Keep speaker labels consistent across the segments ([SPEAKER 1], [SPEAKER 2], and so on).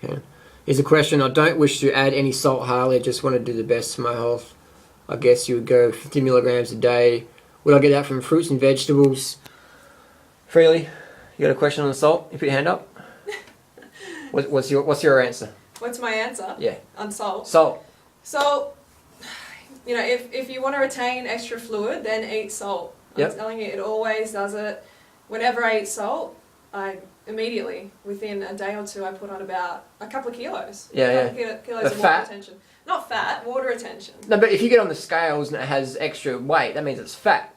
[SPEAKER 1] Okay. Here's a question. I don't wish to add any salt, Harley. I just want to do the best for my health. I guess you would go 50 milligrams a day. Would I get that from fruits and vegetables? Freely, you got a question on the salt? You put your hand up. What's your answer?
[SPEAKER 2] What's my answer?
[SPEAKER 1] Yeah.
[SPEAKER 2] On salt.
[SPEAKER 1] Salt.
[SPEAKER 2] Salt, you know, if you want to retain extra fluid, then eat salt. I'm telling you, it always does it. Whenever I eat salt, I immediately, within a day or two, I put on about a couple of kilos. Kilos of water retention. Not fat, water retention.
[SPEAKER 1] No, but if you get on the scales and it has extra weight, that means it's fat.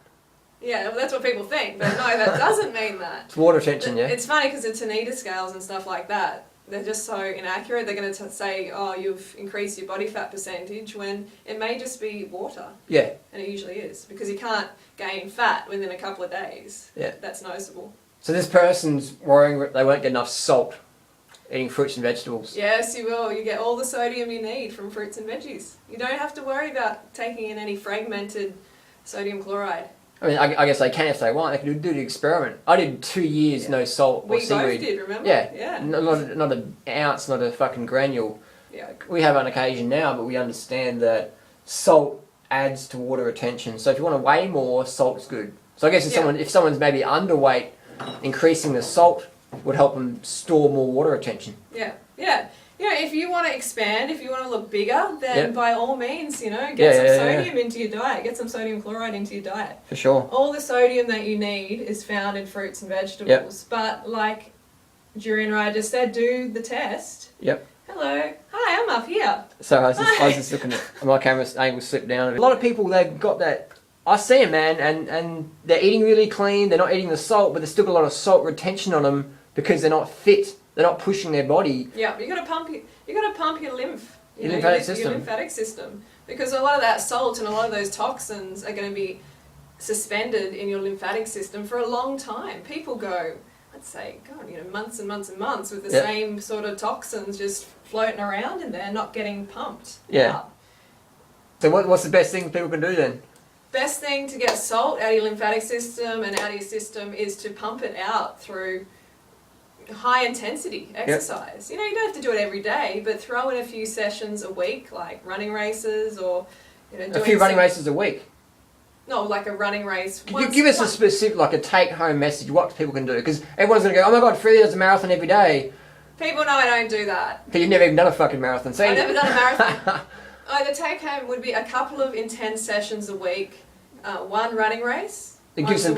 [SPEAKER 2] Yeah, well, that's what people think, but no, that doesn't mean that.
[SPEAKER 1] It's water retention, yeah?
[SPEAKER 2] It's funny because the Tanita scales and stuff like that, they're just so inaccurate. They're going to say, oh, you've increased your body fat percentage, when it may just be water.
[SPEAKER 1] Yeah.
[SPEAKER 2] And it usually is, because you can't gain fat within a couple of days.
[SPEAKER 1] Yeah.
[SPEAKER 2] That's noticeable.
[SPEAKER 1] So this person's worrying they won't get enough salt eating fruits and vegetables.
[SPEAKER 2] Yes, you will. You get all the sodium you need from fruits and veggies. You don't have to worry about taking in any fragmented sodium chloride.
[SPEAKER 1] I mean, I guess they can if they want. They can do the experiment. I did 2 years no salt or seaweed.
[SPEAKER 2] We both did, remember?
[SPEAKER 1] Yeah. Not an ounce, not a fucking granule.
[SPEAKER 2] Yeah.
[SPEAKER 1] We have on occasion now, but we understand that salt adds to water retention. So if you want to weigh more, salt's good. So I guess if someone's maybe underweight, increasing the salt would help them store more water retention.
[SPEAKER 2] Yeah. You know, if you want to expand, if you want to look bigger, then by all means, you know, get some sodium into your diet. Get some sodium chloride into your diet.
[SPEAKER 1] For sure.
[SPEAKER 2] All the sodium that you need is found in fruits and vegetables. But like Jurina just said, do the test.
[SPEAKER 1] Yep.
[SPEAKER 2] Hello. Hi, I'm up here.
[SPEAKER 1] So I was just looking at my camera angle slipped down a bit. A lot of people, they've got that. I see them, man, and they're eating really clean. They're not eating the salt, but there's still got a lot of salt retention on them because they're not fit. They're not pushing their body.
[SPEAKER 2] Yeah, but you got to pump your lymph.
[SPEAKER 1] Your lymphatic system.
[SPEAKER 2] Your lymphatic system, because a lot of that salt and a lot of those toxins are going to be suspended in your lymphatic system for a long time. People go, I'd say, God, you know, months and months and months with the same sort of toxins just floating around in there, not getting pumped out.
[SPEAKER 1] So what's the best thing people can do then?
[SPEAKER 2] Best thing to get salt out of your lymphatic system and out of your system is to pump it out through high intensity exercise. You know, you don't have to do it every day, but throw in a few sessions a week, like running races, or doing
[SPEAKER 1] a few running races a week.
[SPEAKER 2] No, like a running race.
[SPEAKER 1] Can you give us a specific, like a take-home message, what people can do? Because everyone's going to go, oh my God, Freddie does a marathon every day.
[SPEAKER 2] People know I don't do that.
[SPEAKER 1] But you've never even done a fucking marathon, see?
[SPEAKER 2] I've never done a marathon. The take-home would be a couple of intense sessions a week, one running race.
[SPEAKER 1] It gives us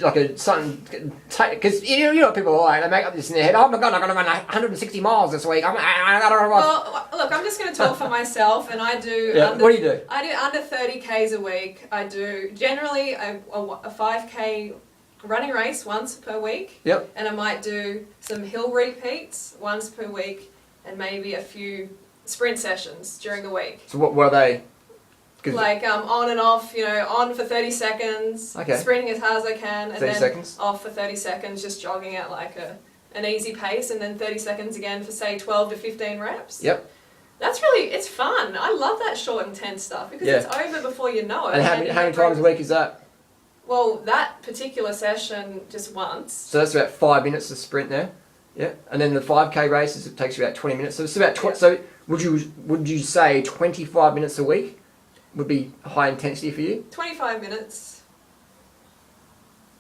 [SPEAKER 1] like a something, because you know what people are like, they make up this in their head, oh my God, I'm going to run 160 miles this week.
[SPEAKER 2] Well, look, I'm just going to talk for myself, and I do...
[SPEAKER 1] what do you do?
[SPEAKER 2] I do under 30 Ks a week. I do generally a 5K running race once per week.
[SPEAKER 1] Yep.
[SPEAKER 2] And I might do some hill repeats once per week, and maybe a few sprint sessions during the week.
[SPEAKER 1] So what are they?
[SPEAKER 2] Like on and off, you know, on for 30 seconds, sprinting as hard as I can, and then off for 30 seconds, just jogging at like an easy pace, and then 30 seconds again for say 12 to 15 reps.
[SPEAKER 1] Yep.
[SPEAKER 2] That's really, it's fun. I love that short, intense stuff because it's over before you know it.
[SPEAKER 1] And how many times a week is that?
[SPEAKER 2] Well, that particular session just once.
[SPEAKER 1] So that's about 5 minutes of sprint there. Yeah. And then the 5K races, it takes you about 20 minutes. So it's about so would you say 25 minutes a week would be high intensity for you?
[SPEAKER 2] 25 minutes.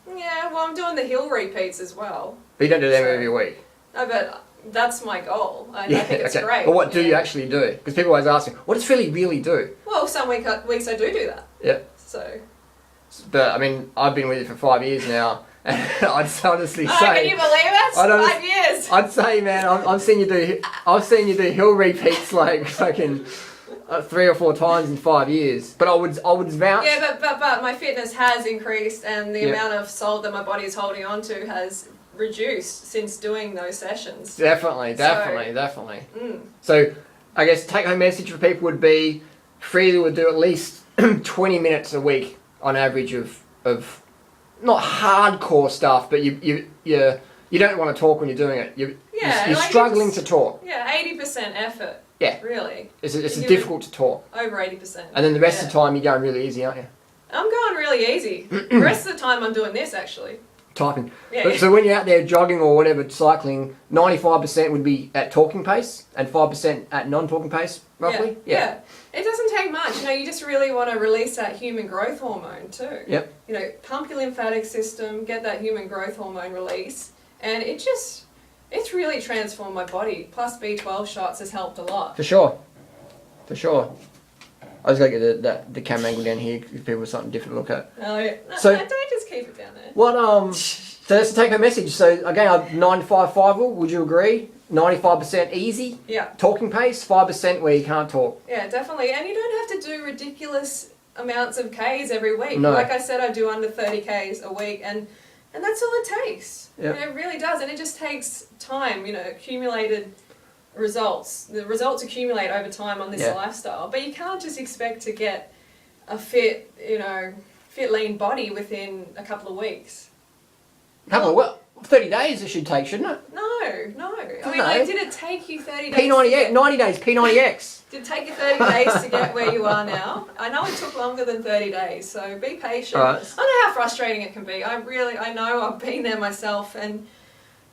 [SPEAKER 2] Yeah, well, I'm doing the hill repeats as well.
[SPEAKER 1] But you don't do them every week?
[SPEAKER 2] No, but that's my goal. I think it's great.
[SPEAKER 1] But what do you actually do? Because people always ask me, what does Philly really do?
[SPEAKER 2] Well, some weeks I do that.
[SPEAKER 1] Yeah.
[SPEAKER 2] So.
[SPEAKER 1] But, I mean, I've been with you for 5 years now, and I'd honestly say...
[SPEAKER 2] can you believe it? 5 years!
[SPEAKER 1] I'd say, man, I've seen you do hill repeats like fucking... 3 or 4 times in 5 years, but I would vouch.
[SPEAKER 2] Yeah, but my fitness has increased, and the amount of salt that my body is holding on to has reduced since doing those sessions. Definitely.
[SPEAKER 1] So, I guess take-home message for people would be, Freely would do at least 20 minutes a week on average of not hardcore stuff, but you don't want to talk when you're doing it. You're struggling to talk.
[SPEAKER 2] Yeah, 80% effort.
[SPEAKER 1] Yeah.
[SPEAKER 2] Really.
[SPEAKER 1] It's difficult to talk.
[SPEAKER 2] Over 80%.
[SPEAKER 1] And then the rest of the time you're going really easy, aren't you?
[SPEAKER 2] I'm going really easy. The rest of the time I'm doing this, actually.
[SPEAKER 1] typing.
[SPEAKER 2] Yeah,
[SPEAKER 1] But,
[SPEAKER 2] yeah.
[SPEAKER 1] so when you're out there jogging or whatever, cycling, 95% would be at talking pace and 5% at non-talking pace, roughly.
[SPEAKER 2] Yeah. It doesn't take much. You know, you just really want to release that human growth hormone too.
[SPEAKER 1] Yep.
[SPEAKER 2] You know, pump your lymphatic system, get that human growth hormone release, and it's really transformed my body. Plus B12 shots has helped a lot.
[SPEAKER 1] For sure. For sure. I was going to get the camera angle down here, give people something different to look at.
[SPEAKER 2] Oh, yeah. No,
[SPEAKER 1] So-
[SPEAKER 2] no, don't just keep it down there.
[SPEAKER 1] What, so that's the take-home message. So again, 95 rule, would you agree? 95% easy,
[SPEAKER 2] Yeah.
[SPEAKER 1] talking pace, 5% where you can't talk.
[SPEAKER 2] Yeah, definitely. And you don't have to do ridiculous amounts of Ks every week.
[SPEAKER 1] No.
[SPEAKER 2] Like I said, I do under 30 Ks a week, and that's all it takes.
[SPEAKER 1] Yep.
[SPEAKER 2] You know, it really does. And it just takes time, you know, accumulated results. The results accumulate over time on this
[SPEAKER 1] Yeah.
[SPEAKER 2] lifestyle. But you can't just expect to get a fit, lean body within a couple of weeks.
[SPEAKER 1] Well, 30 days it should take, shouldn't it?
[SPEAKER 2] No. I mean,
[SPEAKER 1] No.
[SPEAKER 2] like, did it take you 30 days? to
[SPEAKER 1] P90X,
[SPEAKER 2] get-
[SPEAKER 1] 90 days, P90X.
[SPEAKER 2] Did it take you 30 days to get where you are now? I know it took longer than 30 days, so be patient.
[SPEAKER 1] All right.
[SPEAKER 2] I know how frustrating it can be. I know I've been there myself, and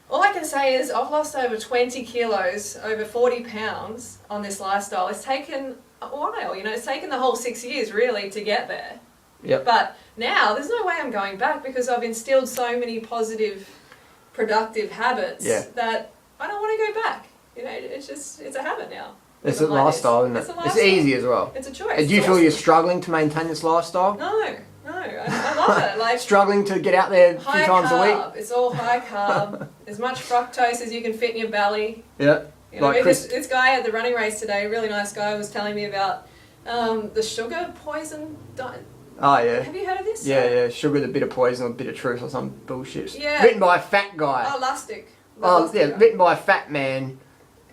[SPEAKER 2] all I can say is I've lost over 20 kilos, over 40 pounds on this lifestyle. It's taken a while, you know, it's taken the whole 6 years really to get there.
[SPEAKER 1] Yep.
[SPEAKER 2] But now there's no way I'm going back because I've instilled so many positive, productive habits
[SPEAKER 1] Yeah.
[SPEAKER 2] that I don't want to go back. You know, it's a habit now.
[SPEAKER 1] It's a
[SPEAKER 2] Living like
[SPEAKER 1] lifestyle,
[SPEAKER 2] this.
[SPEAKER 1] isn't it?
[SPEAKER 2] It's a
[SPEAKER 1] It's
[SPEAKER 2] lifestyle.
[SPEAKER 1] easy as well.
[SPEAKER 2] It's a choice.
[SPEAKER 1] Do you
[SPEAKER 2] It's
[SPEAKER 1] feel you're
[SPEAKER 2] awesome.
[SPEAKER 1] struggling to maintain this lifestyle?
[SPEAKER 2] No, I love it. Like
[SPEAKER 1] Struggling to get out there a few
[SPEAKER 2] high
[SPEAKER 1] times a week?
[SPEAKER 2] carb. It's all high carb. As much fructose as you can fit in your belly.
[SPEAKER 1] Yeah.
[SPEAKER 2] You know,
[SPEAKER 1] Like
[SPEAKER 2] this guy at the running race today, a really nice guy, was telling me about the sugar poison diet.
[SPEAKER 1] Oh, yeah.
[SPEAKER 2] Have you heard of this?
[SPEAKER 1] Yeah. Sugar, the bit of poison, or bit of truth, or some bullshit.
[SPEAKER 2] Yeah.
[SPEAKER 1] Written by a fat guy.
[SPEAKER 2] Oh, Lustig.
[SPEAKER 1] Oh, yeah, written by a fat man.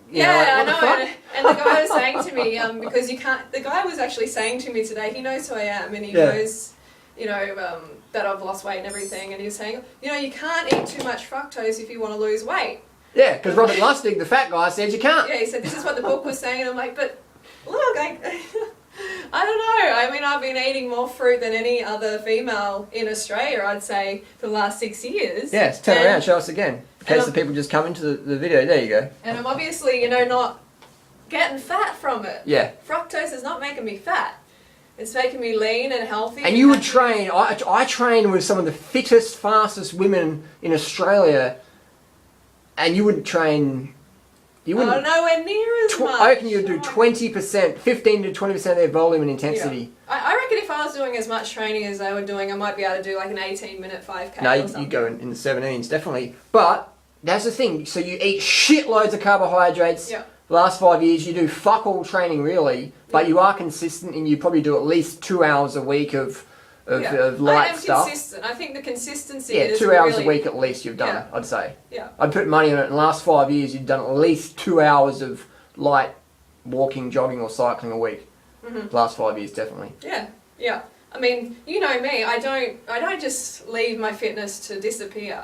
[SPEAKER 1] You know, like,
[SPEAKER 2] Yeah,
[SPEAKER 1] what the
[SPEAKER 2] I
[SPEAKER 1] fuck?
[SPEAKER 2] know. And the guy was saying to me, because you can't. The guy was actually saying to me today, he knows who I am, and he
[SPEAKER 1] Yeah.
[SPEAKER 2] knows, that I've lost weight and everything. And he was saying, you can't eat too much fructose if you want to lose weight.
[SPEAKER 1] Yeah, because Robert Lustig, the fat guy, said you can't.
[SPEAKER 2] Yeah, he said this is what the book was saying, and I'm like, but look, I don't know. I mean, I've been eating more fruit than any other female in Australia, I'd say, for the last 6 years.
[SPEAKER 1] Yes, turn
[SPEAKER 2] And-
[SPEAKER 1] around, show us again. In case
[SPEAKER 2] and
[SPEAKER 1] the people just come into the video. There you go.
[SPEAKER 2] And I'm obviously, not getting fat from it.
[SPEAKER 1] Yeah.
[SPEAKER 2] Fructose is not making me fat. It's making me lean and healthy.
[SPEAKER 1] And you would train, I train with some of the fittest, fastest women in Australia, and you would train, you
[SPEAKER 2] Oh,
[SPEAKER 1] wouldn't,
[SPEAKER 2] nowhere near as much.
[SPEAKER 1] I reckon you'd do
[SPEAKER 2] Oh.
[SPEAKER 1] 20%, 15 to 20% of their volume and
[SPEAKER 2] Yeah.
[SPEAKER 1] intensity.
[SPEAKER 2] I reckon if I was doing as much training as they were doing, I might be able to do like an 18-minute 5K
[SPEAKER 1] No,
[SPEAKER 2] or
[SPEAKER 1] you
[SPEAKER 2] something.
[SPEAKER 1] go in the 17s, definitely. But, that's the thing, so you eat shitloads of carbohydrates.
[SPEAKER 2] Yeah.
[SPEAKER 1] The last 5 years, you do fuck all training really, but you are consistent and you probably do at least 2 hours a week of light
[SPEAKER 2] I am
[SPEAKER 1] stuff.
[SPEAKER 2] consistent. I think the consistency
[SPEAKER 1] Yeah,
[SPEAKER 2] is
[SPEAKER 1] 2 hours
[SPEAKER 2] really,
[SPEAKER 1] a week at least you've done
[SPEAKER 2] Yeah.
[SPEAKER 1] it, I'd say.
[SPEAKER 2] Yeah.
[SPEAKER 1] I'd put money on it. In the last 5 years, you've done at least 2 hours of light walking, jogging, or cycling a week.
[SPEAKER 2] Mhm.
[SPEAKER 1] The last 5 years, definitely.
[SPEAKER 2] Yeah. I mean, you know me. I don't just leave my fitness to disappear.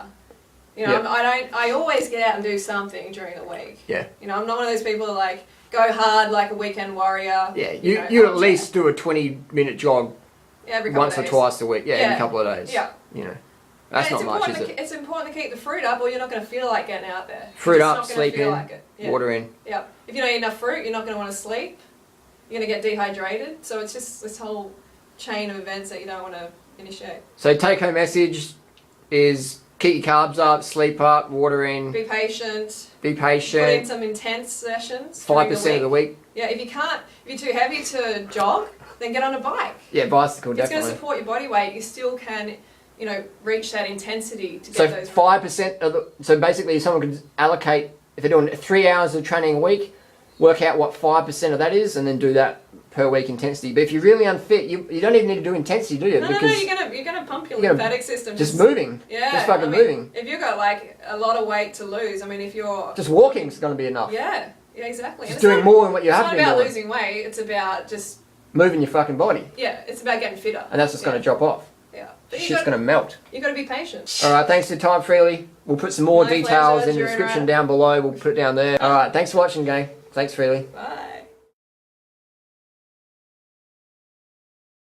[SPEAKER 1] Yeah.
[SPEAKER 2] I always get out and do something during the week.
[SPEAKER 1] Yeah.
[SPEAKER 2] I'm not one of those people that like go hard like a weekend warrior.
[SPEAKER 1] Yeah,
[SPEAKER 2] know,
[SPEAKER 1] you at
[SPEAKER 2] I'm-
[SPEAKER 1] least do a 20-minute jog
[SPEAKER 2] every couple
[SPEAKER 1] once
[SPEAKER 2] of
[SPEAKER 1] or
[SPEAKER 2] days.
[SPEAKER 1] twice a week. Yeah, every
[SPEAKER 2] Yeah.
[SPEAKER 1] couple of days.
[SPEAKER 2] Yeah.
[SPEAKER 1] You know, that's
[SPEAKER 2] And
[SPEAKER 1] not much, is
[SPEAKER 2] important
[SPEAKER 1] it?
[SPEAKER 2] It's important to keep the fruit up, or you're not going to feel like getting out there.
[SPEAKER 1] Fruit
[SPEAKER 2] You're just
[SPEAKER 1] up,
[SPEAKER 2] not gonna
[SPEAKER 1] sleep
[SPEAKER 2] feel
[SPEAKER 1] in,
[SPEAKER 2] like it. Yeah.
[SPEAKER 1] water in.
[SPEAKER 2] Yeah. If you don't eat enough fruit, you're not going to want to sleep. You're going to get dehydrated. So it's just this whole chain of events that you don't want to initiate.
[SPEAKER 1] So take-home message is keep your carbs up, sleep up, water in,
[SPEAKER 2] Be patient.
[SPEAKER 1] be
[SPEAKER 2] Put in
[SPEAKER 1] patient.
[SPEAKER 2] some intense sessions.
[SPEAKER 1] 5% of the week.
[SPEAKER 2] Yeah, if you're too heavy to jog, then get on a bike.
[SPEAKER 1] Yeah, bicycle
[SPEAKER 2] It's going to
[SPEAKER 1] definitely.
[SPEAKER 2] support your body weight. You still can, reach that intensity to get
[SPEAKER 1] So
[SPEAKER 2] those.
[SPEAKER 1] 5% of the, so basically someone could allocate, if they're doing 3 hours of training a week, work out what 5% of that is and then do that per week intensity. But if you're really unfit, you don't even need to do intensity, do you?
[SPEAKER 2] No,
[SPEAKER 1] Because
[SPEAKER 2] you're gonna pump your
[SPEAKER 1] you're gonna-
[SPEAKER 2] lymphatic system.
[SPEAKER 1] just moving.
[SPEAKER 2] Yeah,
[SPEAKER 1] Just fucking
[SPEAKER 2] I mean,
[SPEAKER 1] moving.
[SPEAKER 2] If you've got like a lot of weight to lose, I mean, if you're
[SPEAKER 1] Just walking is going to be enough.
[SPEAKER 2] yeah, exactly.
[SPEAKER 1] Just
[SPEAKER 2] And
[SPEAKER 1] doing
[SPEAKER 2] it's
[SPEAKER 1] more than what you
[SPEAKER 2] not,
[SPEAKER 1] have
[SPEAKER 2] it's
[SPEAKER 1] been
[SPEAKER 2] not about
[SPEAKER 1] doing.
[SPEAKER 2] losing weight. It's about just
[SPEAKER 1] Moving your fucking body.
[SPEAKER 2] it's about getting fitter.
[SPEAKER 1] And that's just going to drop off.
[SPEAKER 2] Yeah, but
[SPEAKER 1] Shit's going to melt.
[SPEAKER 2] you got to be patient.
[SPEAKER 1] Alright, thanks for your time, Freely. We'll put some more
[SPEAKER 2] My
[SPEAKER 1] details
[SPEAKER 2] pleasure,
[SPEAKER 1] in the
[SPEAKER 2] you're
[SPEAKER 1] description
[SPEAKER 2] right.
[SPEAKER 1] down below. We'll put it down there. Alright, thanks for watching, gang. Thanks, Freely.
[SPEAKER 2] Bye.